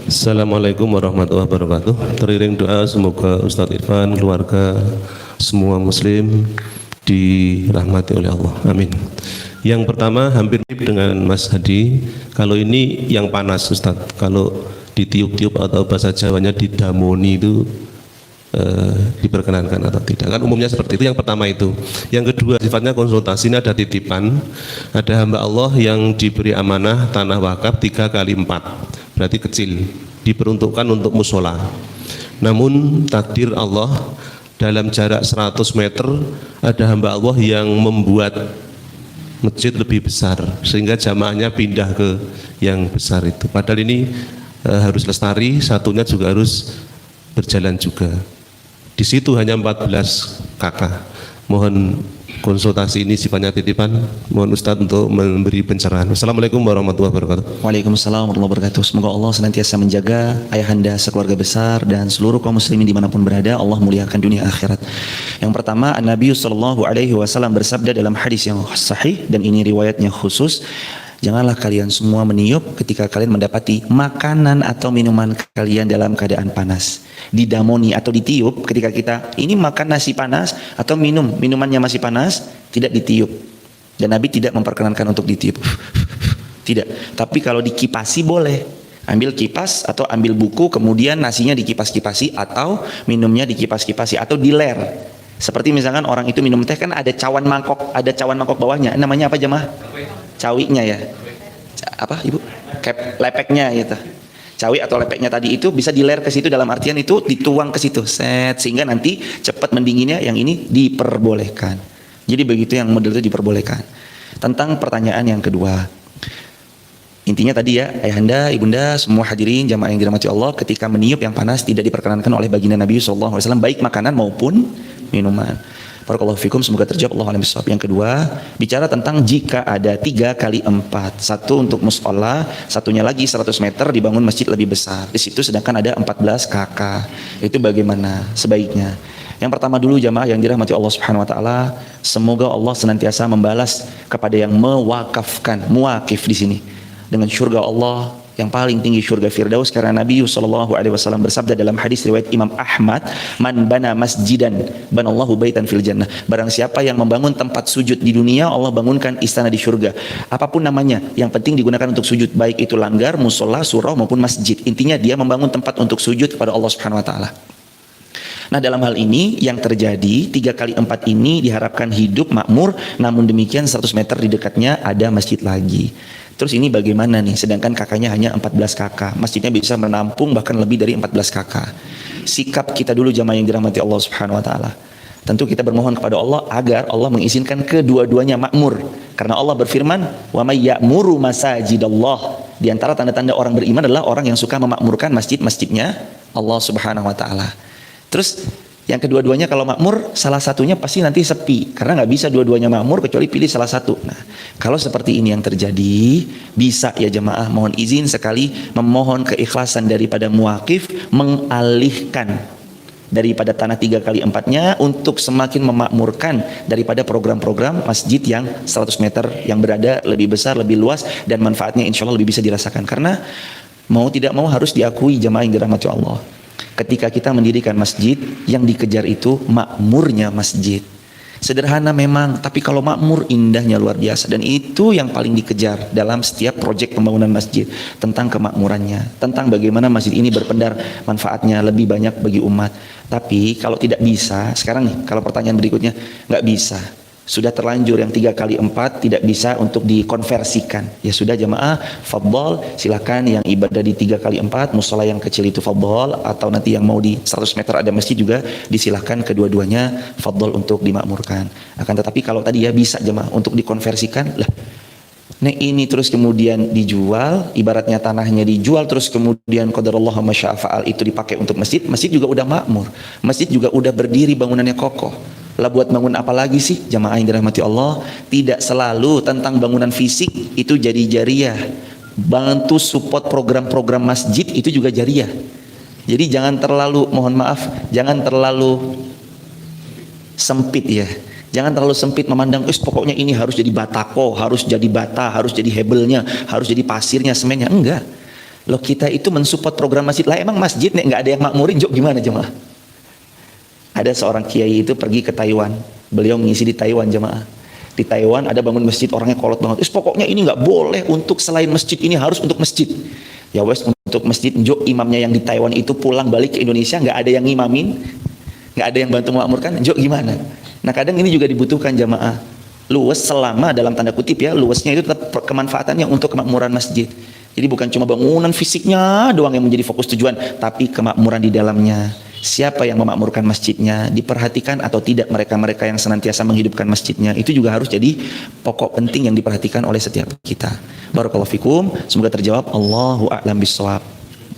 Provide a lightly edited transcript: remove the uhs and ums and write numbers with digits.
Assalamualaikum warahmatullahi wabarakatuh. Teriring doa semoga Ustadz Irfan, keluarga, semua muslim dirahmati oleh Allah. Amin. Yang pertama hampir mirip dengan Mas Hadi. Kalau ini yang panas Ustadz. Kalau ditiup-tiup atau bahasa Jawanya didamoni itu diperkenankan atau tidak. Kan umumnya seperti itu. Yang pertama itu. Yang kedua sifatnya konsultasi. Ini ada titipan. Ada hamba Allah yang diberi amanah tanah wakaf 3x4. Berarti kecil, diperuntukkan untuk musola. Namun takdir Allah, dalam jarak 100 meter ada hamba Allah yang membuat masjid lebih besar, sehingga jamaahnya pindah ke yang besar itu. Padahal ini harus lestari, satunya juga harus berjalan juga. Di situ hanya 14 kakak. Mohon konsultasi, ini sifatnya titipan. Mohon Ustadz untuk memberi pencerahan. Wassalamualaikum warahmatullahi wabarakatuh. Waalaikumsalam warahmatullahi wabarakatuh. Semoga Allah senantiasa menjaga ayahanda sekeluarga besar dan seluruh kaum muslimin dimanapun berada. Allah muliakan dunia akhirat. Yang pertama, Nabi SAW bersabda dalam hadis yang sahih, dan ini riwayatnya khusus, janganlah kalian semua meniup ketika kalian mendapati makanan atau minuman kalian dalam keadaan panas. Didamoni atau ditiup ketika kita ini makan nasi panas atau minumannya masih panas, tidak ditiup. Dan Nabi tidak memperkenankan untuk ditiup. Tidak. Tapi kalau dikipasi boleh. Ambil kipas atau ambil buku, kemudian nasinya dikipas-kipasi atau minumnya dikipas-kipasi atau diler. Seperti misalkan orang itu minum teh, kan ada cawan mangkok bawahnya. Namanya apa jemaah? Cawinya ya. Apa Ibu? Lepeknya gitu. Cawi atau lepeknya tadi itu bisa diler ke situ, dalam artian itu dituang ke situ, set, sehingga nanti cepat mendinginnya. Yang ini diperbolehkan. Jadi begitu yang model itu diperbolehkan. Tentang pertanyaan yang kedua, intinya tadi ya, ayahanda, ibunda, semua hadirin jamaah yang dirahmati Allah, ketika meniup yang panas tidak diperkenankan oleh baginda Nabi SAW, baik makanan maupun minuman. Barakallahu fikum, semoga terjawab. Allahu a'lam bishawab. Yang kedua, bicara tentang jika ada 3x4, satu untuk mushola, satunya lagi 100 meter dibangun masjid lebih besar. Di situ sedangkan ada 14 kakak. Itu bagaimana sebaiknya? Yang pertama dulu jamaah yang dirahmati Allah Subhanahu wa taala, semoga Allah senantiasa membalas kepada yang mewakafkan, muwakif di sini dengan surga Allah yang paling tinggi, surga Firdaus, karena Nabi SAW bersabda dalam hadis riwayat Imam Ahmad, man bana masjidan banallahu baitan fil jannah. Barang siapa yang membangun tempat sujud di dunia, Allah bangunkan istana di surga. Apapun namanya, yang penting digunakan untuk sujud, baik itu langgar, musola, surau maupun masjid. Intinya dia membangun tempat untuk sujud kepada Allah Subhanahu wa taala. Nah, dalam hal ini yang terjadi 3x4 ini diharapkan hidup makmur, namun demikian 100 meter di dekatnya ada masjid lagi. Terus ini bagaimana nih, sedangkan kakaknya hanya 14 kakak, masjidnya bisa menampung bahkan lebih dari 14 kakak. Sikap kita dulu jamaah yang dirahmati Allah Subhanahu wa taala. Tentu kita bermohon kepada Allah agar Allah mengizinkan kedua-duanya makmur. Karena Allah berfirman, "Wa may ya'muru masajidallah." Di antara tanda-tanda orang beriman adalah orang yang suka memakmurkan masjid-masjidnya Allah Subhanahu wa taala. Terus yang kedua-duanya kalau makmur, salah satunya pasti nanti sepi, karena nggak bisa dua-duanya makmur kecuali pilih salah satu. Nah, kalau seperti ini yang terjadi, bisa ya jemaah, mohon izin sekali memohon keikhlasan daripada muwakif mengalihkan daripada tanah 3x4-nya untuk semakin memakmurkan daripada program-program masjid yang 100 meter yang berada lebih besar, lebih luas, dan manfaatnya insya Allah lebih bisa dirasakan. Karena mau tidak mau harus diakui jemaah yang dirahmati Allah, ketika kita mendirikan masjid, yang dikejar itu makmurnya masjid. Sederhana memang, tapi kalau makmur indahnya luar biasa. Dan itu yang paling dikejar dalam setiap proyek pembangunan masjid, tentang kemakmurannya, tentang bagaimana masjid ini berpendar manfaatnya lebih banyak bagi umat. Tapi kalau tidak bisa, sekarang nih, kalau pertanyaan berikutnya, nggak bisa, sudah terlanjur yang 3x4 tidak bisa untuk dikonversikan, ya sudah jamaah, fadhol, silakan yang ibadah di 3x4 musola yang kecil itu fadhol, atau nanti yang mau di 100 meter ada masjid juga disilahkan, kedua-duanya fadhol untuk dimakmurkan. Akan tetapi kalau tadi ya bisa jamaah untuk dikonversikan lah. Nah ini terus kemudian dijual, ibaratnya tanahnya dijual, terus kemudian qadarullah ma syaa fa'al itu dipakai untuk masjid, masjid juga udah makmur, masjid juga udah berdiri, bangunannya kokoh. Lah buat bangun apa lagi sih jamaah yang dirahmati Allah? Tidak selalu tentang bangunan fisik itu jadi jariah. Bantu support program-program masjid itu juga jariah. Jadi jangan terlalu, mohon maaf, jangan terlalu sempit ya. Jangan terlalu sempit memandang, pokoknya ini harus jadi batako, harus jadi bata, harus jadi hebelnya, harus jadi pasirnya, semennya. Enggak. Loh kita itu mensupport program masjid lah, emang masjid nih nggak ada yang makmurin, jok gimana jemaah? Ada seorang kiai itu pergi ke Taiwan, beliau mengisi di Taiwan jemaah. Di Taiwan ada bangun masjid, orangnya kolot banget. Pokoknya ini nggak boleh untuk selain masjid, ini harus untuk masjid. Ya wes untuk masjid, jok imamnya yang di Taiwan itu pulang balik ke Indonesia, nggak ada yang ngimamin, nggak ada yang bantu memakmurkan, jok gimana? Nah kadang ini juga dibutuhkan jamaah. Luas selama dalam tanda kutip ya, luasnya itu tetap kemanfaatannya untuk kemakmuran masjid. Jadi bukan cuma bangunan fisiknya doang yang menjadi fokus tujuan, tapi kemakmuran di dalamnya. Siapa yang memakmurkan masjidnya, diperhatikan atau tidak mereka-mereka yang senantiasa menghidupkan masjidnya, itu juga harus jadi pokok penting yang diperhatikan oleh setiap kita. Barakallahu fikum, semoga terjawab. Allahu a'lam bishawab.